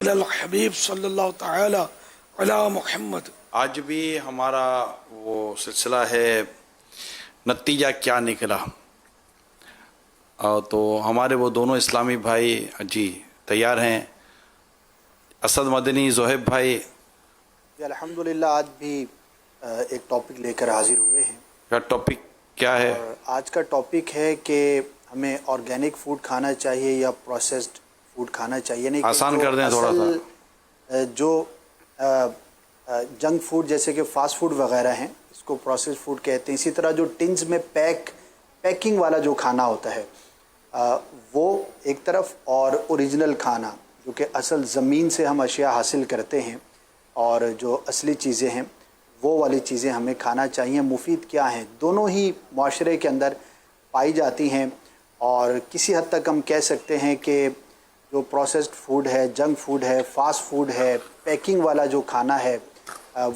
الحبیب صلی اللہ تعالی علی محمد۔ آج بھی ہمارا وہ سلسلہ ہے نتیجہ کیا نکلا، تو ہمارے وہ دونوں اسلامی بھائی جی تیار ہیں، اسد مدنی زہیب بھائی جی الحمدللہ آج بھی ایک ٹاپک لے کر حاضر ہوئے ہیں۔ کا ٹاپک کیا ہے؟ اور آج کا ٹاپک ہے کہ ہمیں آرگینک فوڈ کھانا چاہیے یا پروسیسڈ فوڈ کھانا چاہیے، یعنی آسان کر دیں تھوڑا سا۔ جو جنک فوڈ جیسے کہ فاسٹ فوڈ وغیرہ ہیں اس کو پروسیسڈ فوڈ کہتے ہیں، اسی طرح جو ٹنز میں پیکنگ والا جو کھانا ہوتا ہے وہ ایک طرف، اور اوریجنل کھانا جو کہ اصل زمین سے ہم اشیاء حاصل کرتے ہیں اور جو اصلی چیزیں ہیں وہ والی چیزیں ہمیں کھانا چاہیے۔ مفید کیا ہیں، دونوں ہی معاشرے کے اندر پائی جاتی ہیں، اور کسی حد تک ہم کہہ سکتے ہیں کہ جو پروسیسڈ فوڈ ہے، جنک فوڈ ہے، فاسٹ فوڈ ہے، پیکنگ والا جو کھانا ہے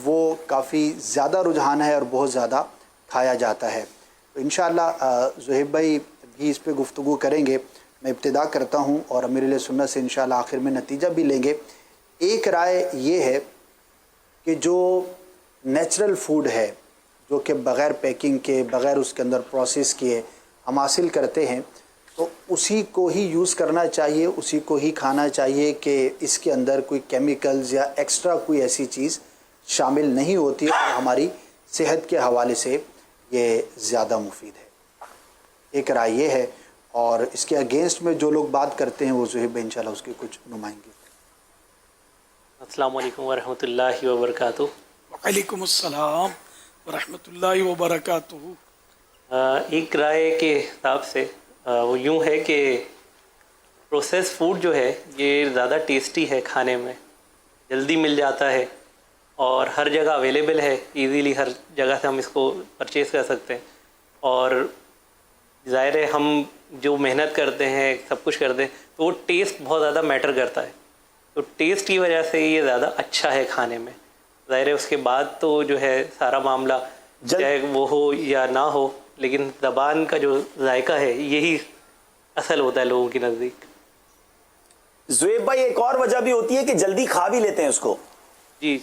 وہ کافی زیادہ رجحان ہے اور بہت زیادہ کھایا جاتا ہے۔ تو انشاءاللہ زہیب بھائی بھی اس پہ گفتگو کریں گے۔ میں ابتدا کرتا ہوں اور امیر سنت سے انشاءاللہ آخر میں نتیجہ بھی لیں گے۔ ایک رائے یہ ہے کہ جو نیچرل فوڈ ہے جو کہ بغیر پیکنگ کے، بغیر اس کے اندر پروسیس کیے ہم حاصل کرتے ہیں، تو اسی کو ہی یوز کرنا چاہیے، اسی کو ہی کھانا چاہیے کہ اس کے اندر کوئی کیمیکلز یا ایکسٹرا کوئی ایسی چیز شامل نہیں ہوتی، اور ہماری صحت کے حوالے سے یہ زیادہ مفید ہے۔ ایک رائے یہ ہے، اور اس کے اگینسٹ میں جو لوگ بات کرتے ہیں وہ زہیب انشاءاللہ اس کے کچھ نمائندگی۔ السلام علیکم ورحمۃ اللہ وبرکاتہ۔ وعلیکم السلام ورحمۃ اللہ وبرکاتہ۔ ایک رائے کے حساب سے وہ یوں ہے کہ پروسیس فوڈ جو ہے یہ زیادہ ٹیسٹی ہے، کھانے میں جلدی مل جاتا ہے اور ہر جگہ اویلیبل ہے، ایزیلی ہر جگہ سے ہم اس کو پرچیز کر سکتے ہیں، اور ظاہر ہے ہم جو محنت کرتے ہیں سب کچھ کرتے ہیں تو وہ ٹیسٹ بہت زیادہ میٹر کرتا ہے، تو ٹیسٹ کی وجہ سے یہ زیادہ اچھا ہے کھانے میں۔ ظاہر ہے اس کے بعد تو جو ہے سارا معاملہ چاہے وہ ہو یا نہ ہو، لیکن زبان کا جو ذائقہ ہے یہی اصل ہوتا ہے لوگوں کے نزدیک۔ زہیب بھائی ایک اور وجہ بھی ہوتی ہے کہ جلدی کھا بھی لیتے ہیں اس کو۔ جی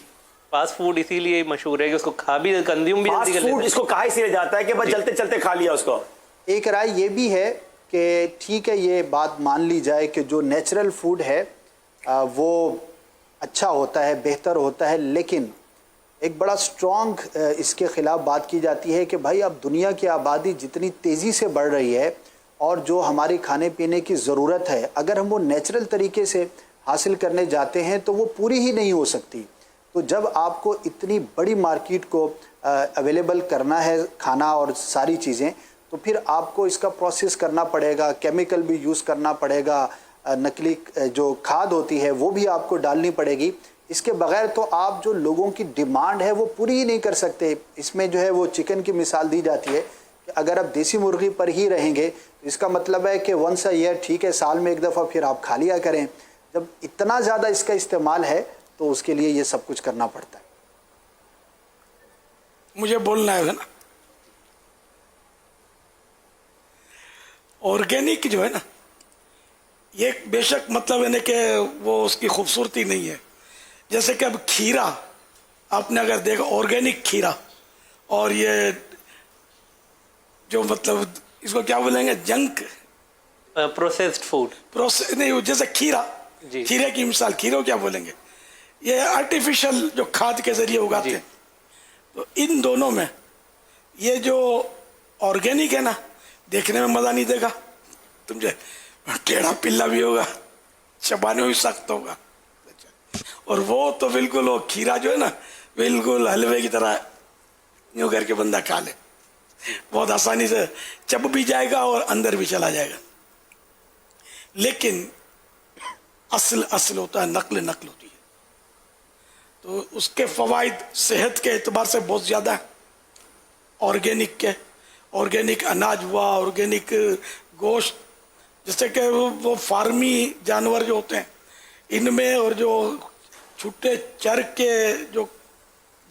فاسٹ فوڈ اسی لیے مشہور ہے کہ اس کو کھا بھی، کنزیوم بھی جلدی کر لیتے ہیں۔ اس کو کہا اس لیے جاتا ہے کہ بس چلتے چلتے کھا لیا اس کو۔ ایک رائے یہ بھی ہے کہ ٹھیک ہے یہ بات مان لی جائے کہ جو نیچرل فوڈ ہے وہ اچھا ہوتا ہے، بہتر ہوتا ہے، لیکن ایک بڑا سٹرونگ اس کے خلاف بات کی جاتی ہے کہ بھائی اب دنیا کی آبادی جتنی تیزی سے بڑھ رہی ہے اور جو ہماری کھانے پینے کی ضرورت ہے اگر ہم وہ نیچرل طریقے سے حاصل کرنے جاتے ہیں تو وہ پوری ہی نہیں ہو سکتی۔ تو جب آپ کو اتنی بڑی مارکیٹ کو اویلیبل کرنا ہے کھانا اور ساری چیزیں، تو پھر آپ کو اس کا پروسیس کرنا پڑے گا، کیمیکل بھی یوز کرنا پڑے گا، نقلی جو کھاد ہوتی ہے وہ بھی آپ کو ڈالنی پڑے گی۔ اس کے بغیر تو آپ جو لوگوں کی ڈیمانڈ ہے وہ پوری ہی نہیں کر سکتے۔ اس میں جو ہے وہ چکن کی مثال دی جاتی ہے کہ اگر آپ دیسی مرغی پر ہی رہیں گے تو اس کا مطلب ہے کہ ونس اے ایئر، ٹھیک ہے سال میں ایک دفعہ پھر آپ کھا لیا کریں۔ جب اتنا زیادہ اس کا استعمال ہے تو اس کے لیے یہ سب کچھ کرنا پڑتا ہے۔ مجھے بولنا ہے نا، آرگینک جو ہے نا یہ بے شک مطلب ہے نا کہ وہ اس کی خوبصورتی نہیں ہے۔ جیسے کہ اب کھیرا آپ نے اگر دیکھا آرگینک کھیرا، اور یہ جو مطلب اس کو کیا بولیں گے، جنک پروسیسڈ فوڈ پروسیس نہیں، جیسے کھیرا، جی کھیرے کی مثال، کھیروں کیا بولیں گے، یہ آرٹیفیشل جو کھاد کے ذریعے اگاتے ہیں۔ تو ان دونوں میں یہ جو آرگینک ہے نا دیکھنے میں مزہ نہیں دے گا، تمجھے ٹیڑھا پلا بھی ہوگا، چبانے بھی سخت ہوگا، اور وہ تو بالکل وہ کھیرا جو ہے نا بالکل حلوے کی طرح یوں کر کے بندہ کھا لے، بہت آسانی سے چب بھی جائے گا اور اندر بھی چلا جائے گا۔ لیکن اصل ہوتا ہے، نقل ہوتی ہے، تو اس کے فوائد صحت کے اعتبار سے بہت زیادہ ہیں۔ آرگینک اناج ہوا، آرگینک گوشت، جیسے کہ وہ فارمی جانور جو ہوتے ہیں ان میں، اور جو چھٹے چر کے جو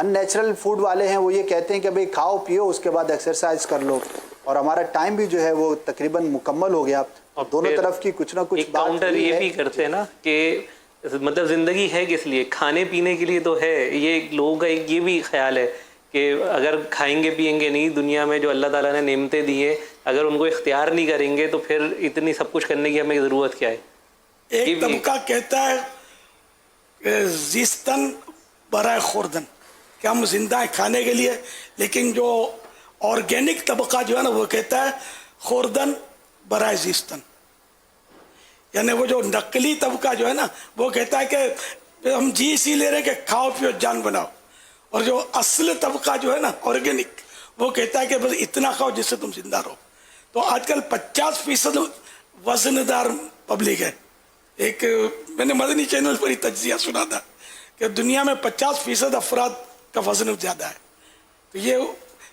ان نیچرل فوڈ والے ہیں وہ یہ کہتے ہیں کہ بھئی کھاؤ پیو اس کے بعد ایکسرسائز کر لو، اور ہمارا ٹائم بھی جو ہے وہ تقریباً مکمل ہو گیا. دونوں طرف کی کچھ نہ کچھ ایک بات کاؤنٹر یہ بھی کرتے ہیں نا کہ مطلب زندگی ہے کس لیے؟ کھانے پینے کے لیے تو ہے. یہ لوگوں کا ایک یہ بھی خیال ہے کہ اگر کھائیں گے پیئیں گے نہیں، دنیا میں جو اللہ تعالیٰ نے نعمتیں دی ہیں اگر ان کو اختیار نہیں کریں گے تو پھر اتنی سب کچھ کرنے کی ہمیں ضرورت کیا ہے؟ ایک طبقہ کہتا ہے کہ زیستن برائے خوردن، کہ ہم زندہ ہیں کھانے کے لیے، لیکن جو آرگینک طبقہ جو ہے نا وہ کہتا ہے خوردن برائے زیستن. یعنی وہ جو نقلی طبقہ جو ہے نا وہ کہتا ہے کہ ہم جی اسی لے رہے ہیں کہ کھاؤ پیو جان بناؤ، اور جو اصل طبقہ جو ہے نا آرگینک وہ کہتا ہے کہ بس اتنا کھاؤ جس سے تم زندہ رہو. تو آج کل 50% وزن دار پبلک ہے. ایک میں نے مدنی چینل پر ہی تجزیہ سنا تھا کہ دنیا میں 50% افراد کا وزن زیادہ ہے. تو یہ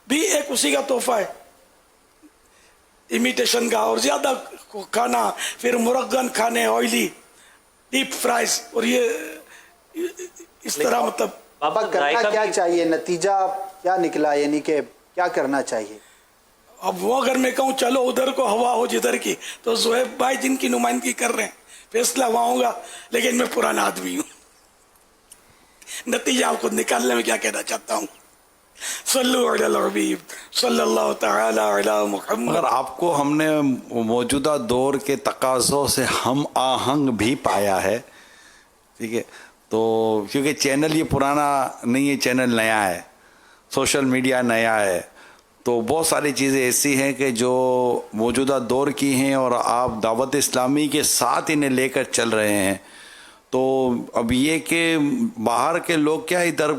بھی ایک اسی کا تحفہ ہے امیٹیشن کا، اور زیادہ کھانا، پھر مرغن کھانے، آئلی ڈیپ فرائز، اور یہ اس طرح مطلب بابا کرنا کیا چاہیے؟ نتیجہ کیا نکلا، یعنی کہ کیا کرنا چاہیے؟ اب وہ اگر میں کہوں چلو ادھر کو ہوا ہو جدھر کی، تو زہیب بھائی جن کی نمائندگی کر رہے ہیں فیصلہ وہاں ہوگا، لیکن میں پرانا آدمی ہوں. نتیجہ آپ خود نکالنے میں کیا کہنا چاہتا ہوں. صلو علی الحبیب صلی اللہ تعالی علی محمد. مگر آپ کو ہم نے موجودہ دور کے تقاضوں سے ہم آہنگ بھی پایا ہے، ٹھیک ہے؟ تو کیونکہ چینل یہ پرانا نہیں ہے، چینل نیا ہے، سوشل میڈیا نیا ہے، تو بہت ساری چیزیں ایسی ہیں کہ جو موجودہ دور کی ہیں اور آپ دعوت اسلامی کے ساتھ انہیں لے کر چل رہے ہیں. تو اب یہ کہ باہر کے لوگ کیا ادھر،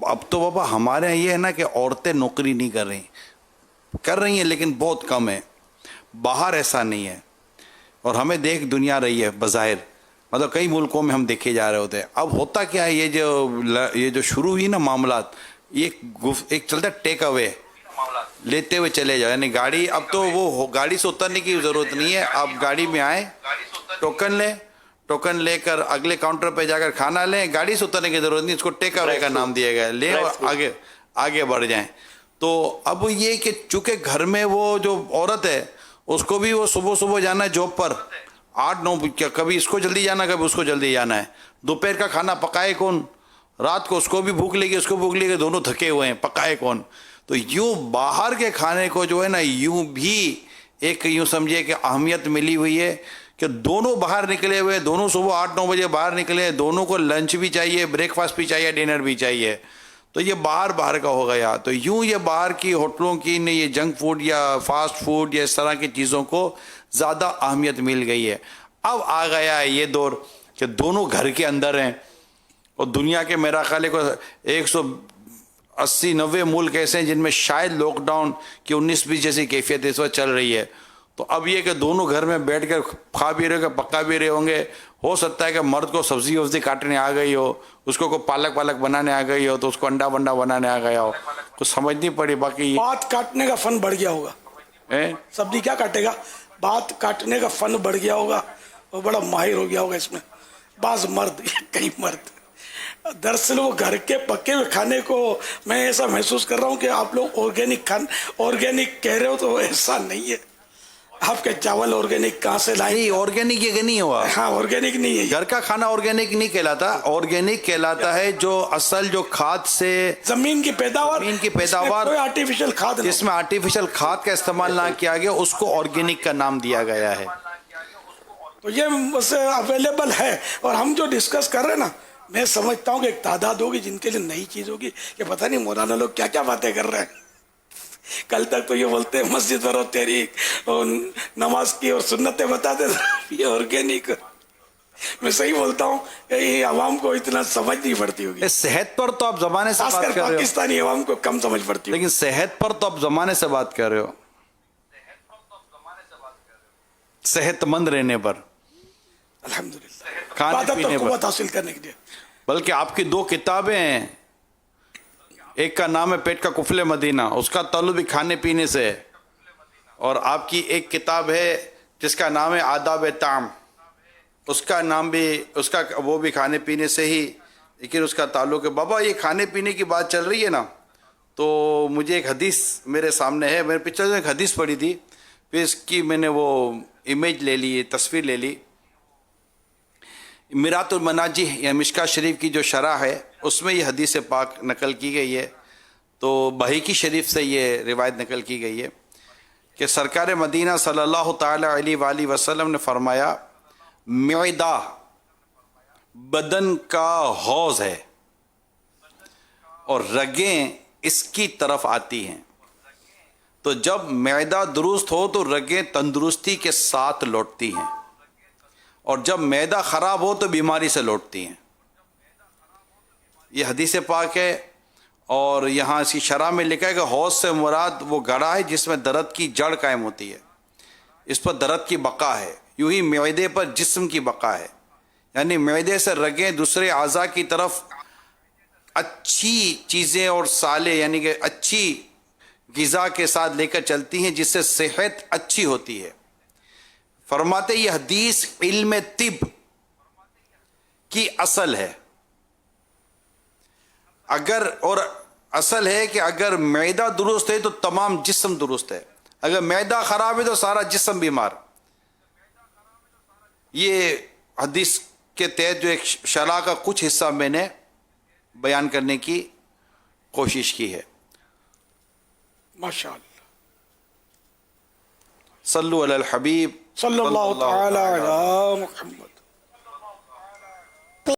اب تو بابا ہمارے یہاں یہ ہے نا کہ عورتیں نوکری نہیں کر رہی ہیں لیکن بہت کم ہے. باہر ایسا نہیں ہے، اور ہمیں دیکھ دنیا رہی ہے بظاہر، مطلب کئی ملکوں میں ہم دیکھے جا رہے ہوتے ہیں. اب ہوتا کیا ہے، یہ جو شروع ہوئی نا معاملات، یہ ایک چلتا ٹیک اوے لیتے ہوئے چلے جاؤ. یعنی گاڑی، اب تو وہ گاڑی سے اترنے کی ضرورت نہیں ہے، آپ گاڑی میں آئیں، ٹوکن لیں، ٹوکن لے کر اگلے کاؤنٹر پہ جا کر کھانا لیں، گاڑی سے اترنے کی ضرورت نہیں، اس کو ٹیک اوے کا نام دیا گیا ہے، لیں اور آگے بڑھ جائیں. تو اب یہ کہ چونکہ گھر میں وہ جو عورت ہے اس کو بھی وہ صبح جانا ہے جاب پر، 8-9، کبھی اس کو جلدی جانا ہے، کبھی اس کو جلدی جانا ہے. دوپہر کا کھانا پکائے کون؟ رات کو اس کو بھی بھوک لگی، اس کو بھوک لگی، دونوں تھکے ہوئے ہیں، پکائے کون؟ تو یوں باہر کے کھانے کو جو ہے نا یوں بھی ایک یوں سمجھے کہ اہمیت ملی ہوئی ہے کہ دونوں باہر نکلے ہوئے، دونوں صبح 8-9 بجے باہر نکلے، دونوں کو لنچ بھی چاہیے، بریک فاسٹ بھی چاہیے، ڈنر بھی چاہیے. تو یہ باہر کا ہو گیا. تو یوں یہ باہر کی ہوٹلوں کی نے یہ جنک فوڈ یا فاسٹ فوڈ یا اس طرح کی چیزوں کو زیادہ اہمیت مل گئی ہے. اب آ گیا ہے یہ دور کہ دونوں گھر کے اندر ہیں، اور دنیا کے میرا خیال ہے 180-90 ملک ایسے ہیں جن میں شاید لاک ڈاؤن کی 19-20 جیسی کیفیت اس وقت چل رہی ہے. تو اب یہ کہ دونوں گھر میں بیٹھ کر کھا بھی رہے، پکا بھی رہے ہوں گے. ہو سکتا ہے کہ مرد کو سبزی وبزی کاٹنے آ گئی ہو، اس کو کوئی پالک بنانے آ گئی ہو، تو اس کو انڈا ونڈا بنانے آ گیا ہو، کچھ سمجھ نہیں پڑی. باقی بات کاٹنے کا فن بڑھ گیا ہوگا، سبزی کیا کاٹے گا، بات کاٹنے کا فن بڑھ گیا ہوگا، وہ بڑا ماہر ہو گیا ہوگا اس میں. بعض مرد، کئی مرد، دراصل وہ گھر کے پکے ہوئے کھانے کو میں ایسا محسوس کر رہا ہوں کہ آپ لوگ آرگینک کہہ رہے ہو، تو ایسا نہیں ہے. آپ کے چاول آرگینک کہاں سے لائیں؟ نہیں، آرگینک یہ نہیں ہوا. ہاں، آرگینک نہیں ہے. گھر کا کھانا آرگینک نہیں کہلاتا. آرگینک کہلاتا ہے جو اصل جو کھاد سے زمین کی پیداوار، کوئی آرٹیفیشل کھاد، جس میں آرٹیفیشل کھاد کا استعمال نہ کیا گیا، اس کو آرگینک کا نام دیا گیا ہے. تو یہ اویلیبل ہے. اور ہم جو ڈسکس کر رہے ہیں نا، میں سمجھتا ہوں کہ ایک تعداد ہوگی جن کے لیے نئی چیز ہوگی کہ پتہ نہیں مولانا لوگ کیا کیا باتیں کر رہے ہیں. کل تک تو یہ بولتے ہیں مسجد پر تحریک اور نماز کی اور سنتیں بتاتے تھے، یہ آرگینک. میں صحیح بولتا ہوں کہ یہ عوام کو اتنا سمجھ نہیں پڑتی ہوگی. صحت پر تو آپ زمانے سے خاص بات کر کر رہے ہو، پاکستانی عوام کو کم سمجھ پڑتی ہوگی. لیکن صحت پر تو آپ زمانے سے بات کر رہے ہو، صحت مند رہنے پر، الحمدللہ، کھانے عبادت پینے اور پر. قوت حاصل کرنے کے لیے. بلکہ آپ کی 2 کتابیں ہیں، ایک کا نام ہے پیٹ کا قفل مدینہ، اس کا تعلق بھی کھانے پینے سے ہے، اور آپ کی ایک کتاب ہے جس کا نام ہے آداب طعام، اس کا نام بھی، اس کا وہ بھی کھانے پینے سے ہی لیکن اس کا تعلق ہے بابا یہ کھانے پینے کی بات چل رہی ہے نا، تو مجھے ایک حدیث میرے سامنے ہے، میں نے پچھلے ایک حدیث پڑھی تھی، پھر اس کی میں نے وہ امیج لے لی، تصویر لے لی. میرات المناجی یا مشکا شریف کی جو شرح ہے اس میں یہ حدیث پاک نقل کی گئی ہے. تو بحیقی شریف سے یہ روایت نقل کی گئی ہے کہ سرکار مدینہ صلی اللہ تعالی علیہ وآلہ وسلم نے فرمایا معدہ بدن کا حوض ہے اور رگیں اس کی طرف آتی ہیں، تو جب معدہ درست ہو تو رگیں تندرستی کے ساتھ لوٹتی ہیں، اور جب معدہ خراب ہو تو بیماری سے لوٹتی ہیں. یہ حدیث پاک ہے. اور یہاں اسی شرح میں لکھا ہے کہ حوض سے مراد وہ گڑھا ہے جس میں درد کی جڑ قائم ہوتی ہے، اس پر درد کی بقا ہے. یوں ہی معدے پر جسم کی بقا ہے، یعنی معدے سے رگیں دوسرے اعضاء کی طرف اچھی چیزیں اور صالح یعنی کہ اچھی غذا کے ساتھ لے کر چلتی ہیں، جس سے صحت اچھی ہوتی ہے. فرماتے یہ حدیث علم طب کی اصل ہے. اصل ہے کہ اگر معدہ درست ہے تو تمام جسم درست ہے، اگر معدہ خراب ہے تو سارا جسم بیمار. یہ حدیث کے تحت جو ایک شرح کا کچھ حصہ میں نے بیان کرنے کی کوشش کی ہے. ماشاء اللہ. صلو علی الحبیب صلی اللہ تعالی علی محمد.